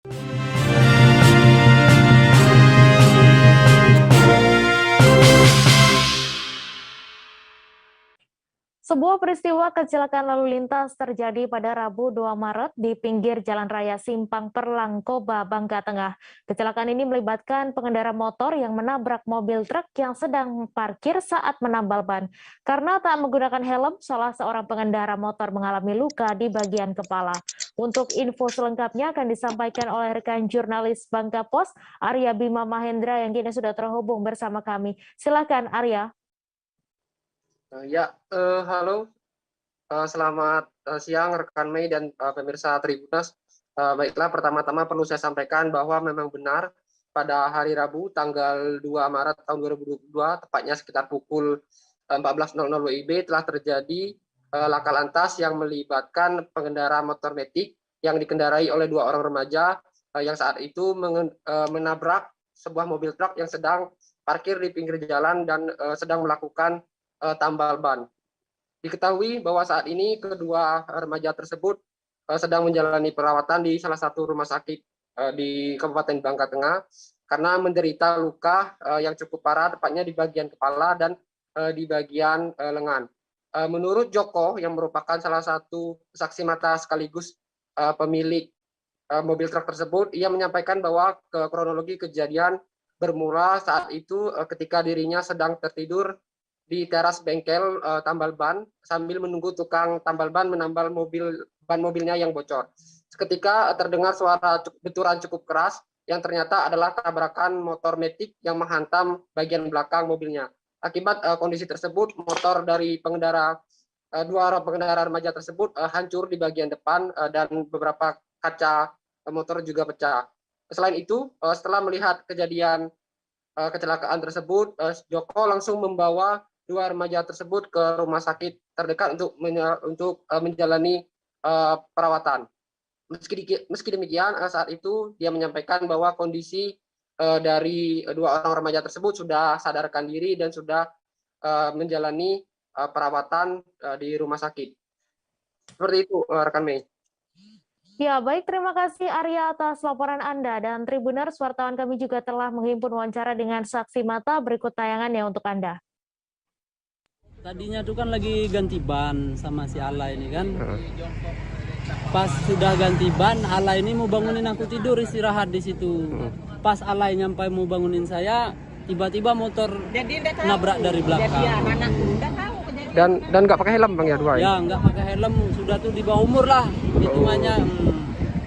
Sebuah peristiwa kecelakaan lalu lintas terjadi pada Rabu 2 Maret di pinggir Jalan Raya Simpang Perlang, Koba, Bangka Tengah. Kecelakaan ini melibatkan pengendara motor yang menabrak mobil truk yang sedang parkir saat menambal ban. Karena tak menggunakan helm, salah seorang pengendara motor mengalami luka di bagian kepala. Untuk info selengkapnya akan disampaikan oleh rekan jurnalis Bangka Pos, Arya Bima Mahendra yang kini sudah terhubung bersama kami. Silakan Arya. Halo, selamat siang rekan Mei dan pemirsa Tribunas. Baiklah, pertama-tama perlu saya sampaikan bahwa memang benar pada hari Rabu tanggal 2 Maret tahun 2022, tepatnya sekitar pukul 14.00 WIB telah terjadi laka lantas yang melibatkan pengendara motor metik yang dikendarai oleh dua orang remaja yang saat itu menabrak sebuah mobil truk yang sedang parkir di pinggir jalan dan sedang melakukan tambal ban. Diketahui bahwa saat ini kedua remaja tersebut sedang menjalani perawatan di salah satu rumah sakit di Kabupaten Bangka Tengah karena menderita luka yang cukup parah, tepatnya di bagian kepala dan di bagian lengan. Menurut Joko yang merupakan salah satu saksi mata sekaligus pemilik mobil truk tersebut, ia menyampaikan bahwa kronologi kejadian bermula saat itu ketika dirinya sedang tertidur di teras bengkel tambal ban sambil menunggu tukang tambal ban menambal ban mobilnya yang bocor. Seketika terdengar suara benturan cukup keras yang ternyata adalah tabrakan motor metik yang menghantam bagian belakang mobilnya. Akibat kondisi tersebut, motor dari dua orang pengendara remaja tersebut hancur di bagian depan dan beberapa kaca motor juga pecah. Selain itu, setelah melihat kejadian kecelakaan tersebut, Joko langsung membawa dua remaja tersebut ke rumah sakit terdekat untuk menjalani perawatan. Meski demikian, saat itu dia menyampaikan bahwa kondisi dari dua orang remaja tersebut sudah sadarkan diri dan sudah menjalani perawatan di rumah sakit. Seperti itu, rekan Mei. Ya, baik. Terima kasih Arya atas laporan Anda. Dan Tribuners, wartawan kami juga telah menghimpun wawancara dengan saksi mata. Berikut tayangannya untuk Anda. Tadinya tuh kan lagi ganti ban sama si Ala ini kan. Pas sudah ganti ban, Ala ini mau bangunin aku tidur istirahat di situ. Pas Ala nyampe mau bangunin saya, tiba-tiba motor nabrak dari belakang. Dan nggak pakai helm bang ya dua? Ya nggak pakai helm, sudah tuh di bawah umur lah hitungannya.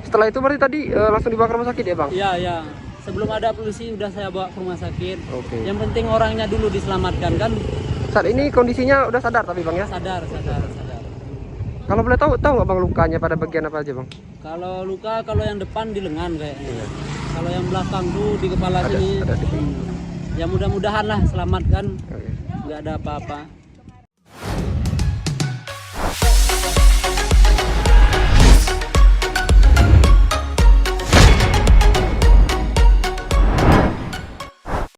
Setelah itu berarti tadi langsung dibawa ke rumah sakit ya bang? Iya. Sebelum ada polisi udah saya bawa ke rumah sakit. Okay. Yang penting orangnya dulu diselamatkan kan. Saat ini kondisinya udah sadar tapi bang ya? Sadar. Kalau boleh tahu nggak bang lukanya pada bagian apa aja bang? Kalau luka, kalau yang depan di lengan kayaknya. Iya. Kalau yang belakang tuh di kepala sini. Ada di sini. Ya mudah-mudahan lah selamat kan. Okay. Nggak ada apa-apa.